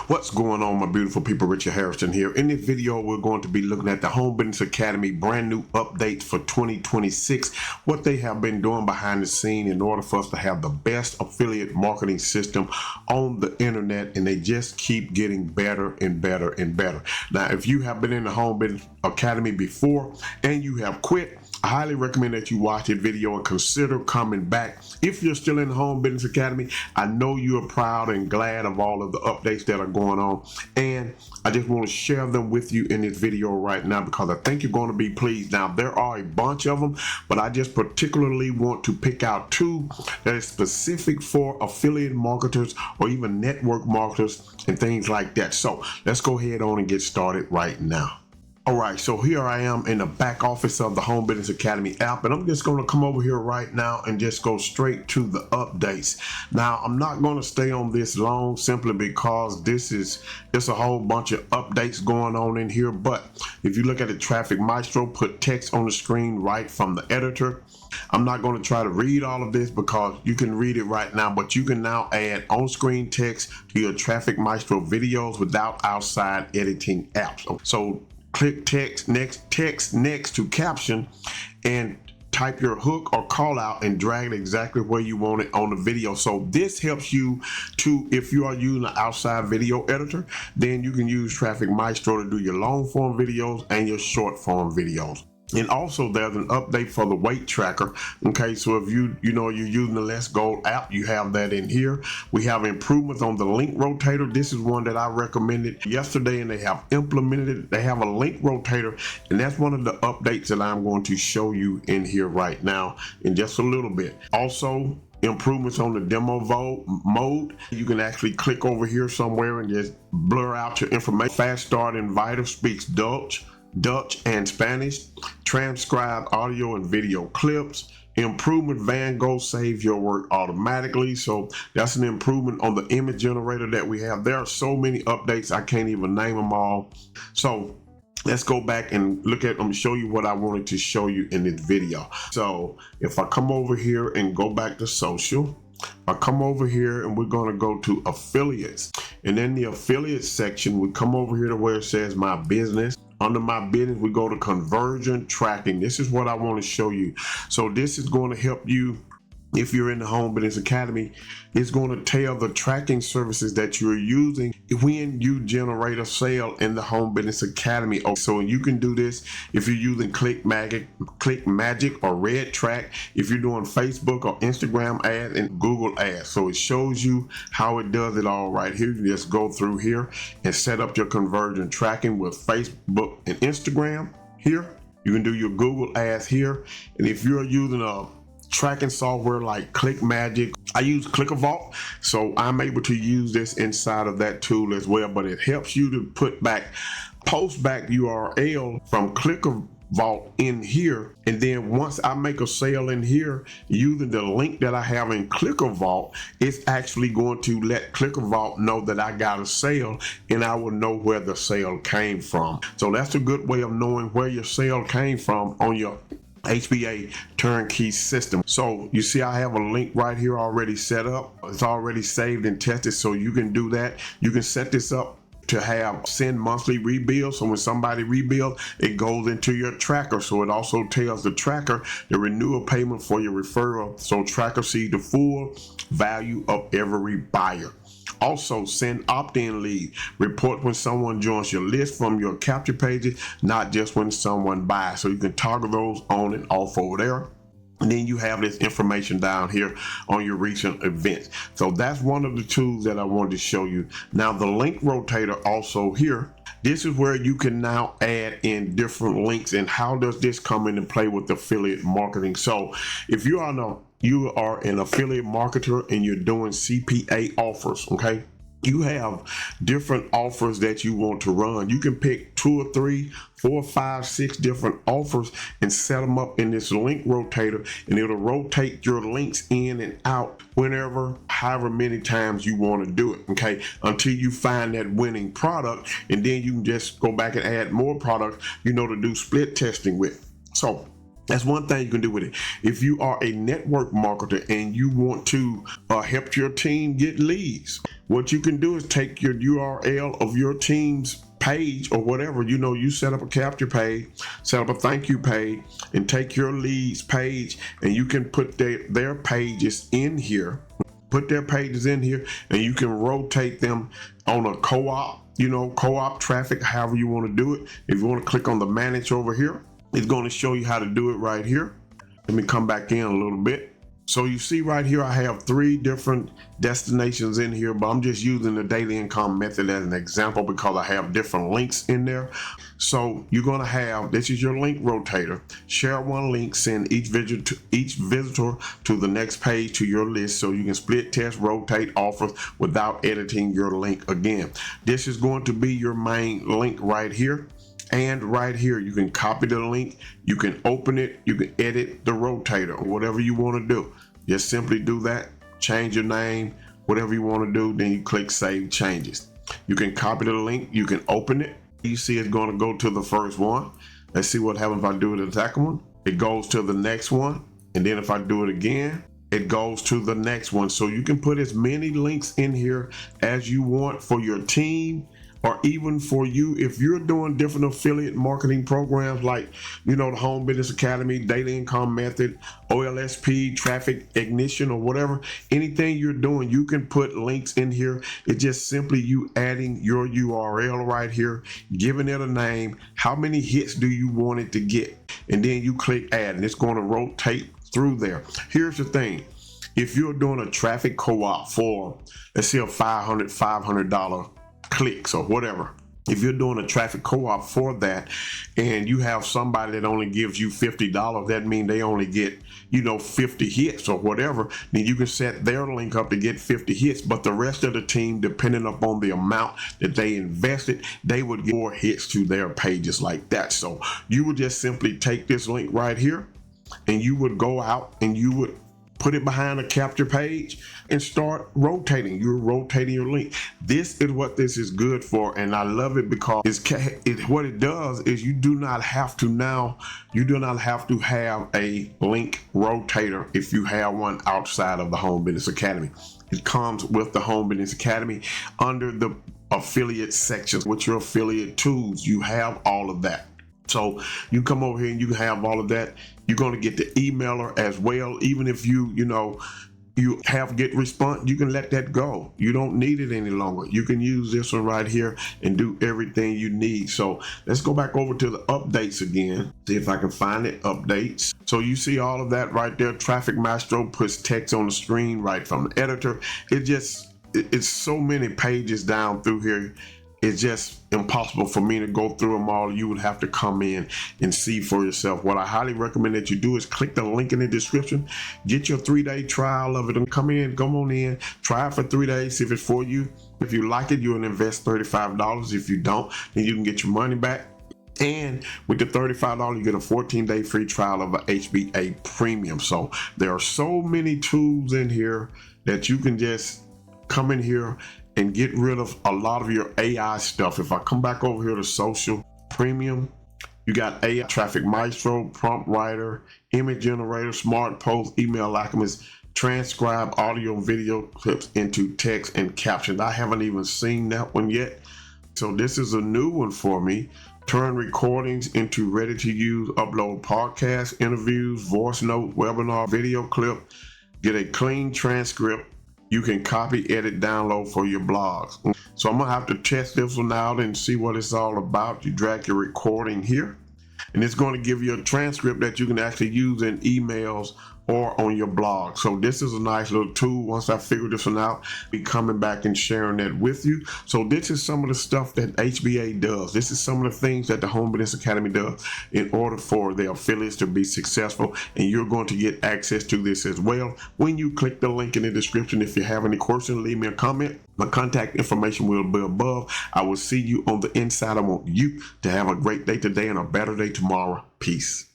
What's going on, my beautiful people? Richard Harrison here. In this video, we're going to be looking at the Home Business Academy brand new updates for 2026, what they have been doing behind the scene in order for us to have the best affiliate marketing system on the internet, and they just keep getting better and better and better. Now, if you have been in the Home Business Academy before and you have quit, I highly recommend that you watch this video and consider coming back. If you're still in the Home Business Academy, I know you're proud and glad of all of the updates that are going on, and I just want to share them with you in this video right now because I think you're going to be pleased. Now, there are a bunch of them, but I just particularly want to pick out two that is specific for affiliate marketers or even network marketers and things like that. So let's go ahead on and get started right now. All right, so here I am in the back office of the Home Business Academy app, and I'm just going to come over here right now and just go straight to the updates. Now, I'm not going to stay on this long simply because it's a whole bunch of updates going on in here. But if you look at the Traffic Maestro, put text on the screen right from the editor. I'm not going to try to read all of this because you can read it right now, but you can now add on-screen text to your Traffic Maestro videos without outside editing apps. So click text next to caption and type your hook or call out and drag it exactly where you want it on the video. So this helps you to, if you are using an outside video editor, then you can use Traffic Maestro to do your long form videos and your short form videos. And also there's an update for the weight tracker. Okay, so if you're using the Let's Go app, you have that in here. We have improvements on the link rotator. This is one that I recommended yesterday and they have implemented it. They have a link rotator, and that's one of the updates that I'm going to show you in here right now in just a little bit. Also, improvements on the demo mode. You can actually click over here somewhere and just blur out your information. Fast Start Inviter speaks Dutch and Spanish, transcribe audio and video clips. Improvement, Van Gogh saves your work automatically. So that's an improvement on the image generator that we have. There are so many updates, I can't even name them all. So let's go back and look at them, show you what I wanted to show you in this video. So if I come over here and go back to social, I come over here and we're going to go to affiliates, and in the affiliate section we come over here to where it says my business. Under my business, we go to conversion tracking. This is what I want to show you. So this is going to help you if you're in the Home Business Academy. It's going to tell the tracking services that you're using when you generate a sale in the Home Business Academy. So you can do this if you're using ClickMagick or Red Track, if you're doing Facebook or Instagram ads and Google ads. So it shows you how it does it all right here. You just go through here and set up your conversion tracking with Facebook and Instagram here. You can do your Google ads here. And if you're using a tracking software like ClickMagick, I use ClickerVault, so I'm able to use this inside of that tool as well. But it helps you to post back URL from ClickerVault in here, and then once I make a sale in here using the link that I have in ClickerVault, it's actually going to let ClickerVault know that I got a sale, and I will know where the sale came from. So that's a good way of knowing where your sale came from on your HBA turnkey system. So you see I have a link right here already set up. It's already saved and tested, so you can do that. You can set this up to send monthly rebills. So when somebody rebuilds, it goes into your tracker. So it also tells the tracker the renewal payment for your referral. So tracker sees the full value of every buyer. Also, send opt-in lead. Report when someone joins your list from your capture pages, not just when someone buys. So you can toggle those on and off over there. And then you have this information down here on your recent events. So that's one of the tools that I wanted to show you. Now the link rotator also here. This is where you can now add in different links. And how does this come into play with affiliate marketing? So if you are an affiliate marketer and you're doing CPA offers, okay? You have different offers that you want to run. You can pick 2 or 3, 4, 5, 6 different offers and set them up in this link rotator, and it'll rotate your links in and out whenever, however many times you want to do it, okay, until you find that winning product, and then you can just go back and add more products, to do split testing with. So That's one thing you can do with it. If you are a network marketer and you want to help your team get leads, what you can do is take your URL of your team's page or whatever, you set up a capture page, set up a thank you page, and take your leads page, and you can put their pages in here. Put their pages in here, and you can rotate them on a co-op, co-op traffic, however you want to do it. If you want to click on the manage over here, it's going to show you how to do it right here. Let me come back in a little bit. So you see right here, I have 3 different destinations in here, but I'm just using the daily income method as an example because I have different links in there. So you're going to have, this is your link rotator. Share one link, send each visitor to the next page to your list, so you can split, test, rotate offers without editing your link again. This is going to be your main link right here. And right here, you can copy the link, you can open it, you can edit the rotator, whatever you want to do. Just simply do that, change your name, whatever you want to do, then you click Save Changes. You can copy the link, you can open it. You see it's going to go to the first one. Let's see what happens if I do it to the second one. It goes to the next one, and then if I do it again, it goes to the next one. So you can put as many links in here as you want for your team, or even for you if you're doing different affiliate marketing programs like, the Home Business Academy, Daily Income Method, OLSP, Traffic Ignition, or whatever. Anything you're doing, you can put links in here. It's just simply you adding your URL right here, giving it a name, how many hits do you want it to get, and then you click add, and it's going to rotate through there. Here's the thing. If you're doing a traffic co-op for, let's say, a $500 clicks or whatever, if you're doing a traffic co-op for that and you have somebody that only gives you $50, that means they only get 50 hits or whatever, then you can set their link up to get 50 hits, but the rest of the team, depending upon the amount that they invested, they would get more hits to their pages like that. So you would just simply take this link right here, and you would go out and you would put it behind a capture page and start rotating. You're rotating your link. This is what this is good for, and I love it because what it does is you do not have to have a link rotator if you have one outside of the Home Business Academy. It comes with the Home Business Academy under the affiliate sections with your affiliate tools. You have all of that. So you come over here and you have all of that. You're going to get the emailer as well. Even if you have get response, you can let that go. You don't need it any longer. You can use this one right here and do everything you need. So let's go back over to the updates again. See if I can find it, updates. So you see all of that right there. Traffic Maestro puts text on the screen right from the editor. It's so many pages down through here. It's just impossible for me to go through them all. You would have to come in and see for yourself. What I highly recommend that you do is click the link in the description, get your 3-day trial of it, and come on in, try it for 3 days, see if it's for you. If you like it, you'll invest $35. If you don't, then you can get your money back. And with the $35, you get a 14-day free trial of a HBA Premium. So there are so many tools in here that you can just come in here and get rid of a lot of your AI stuff. If I come back over here to Social Premium, you got AI, Traffic Maestro, Prompt Writer, Image Generator, Smart Post, Email Alchemist, transcribe audio and video clips into text and captions. I haven't even seen that one yet. So this is a new one for me. Turn recordings into ready to use, upload podcasts, interviews, voice note, webinar, video clip, get a clean transcript. You can copy, edit, download for your blogs. So I'm gonna have to test this one out and see what it's all about. You drag your recording here, and it's going to give you a transcript that you can actually use in emails or on your blog. So this is a nice little tool. Once I figure this one out, be coming back and sharing that with you. So this is some of the stuff that HBA does. This is some of the things that the Home Business Academy does in order for their affiliates to be successful. And you're going to get access to this as well when you click the link in the description. If you have any questions, leave me a comment. My contact information will be above. I will see you on the inside. I want you to have a great day today and a better day tomorrow. Peace.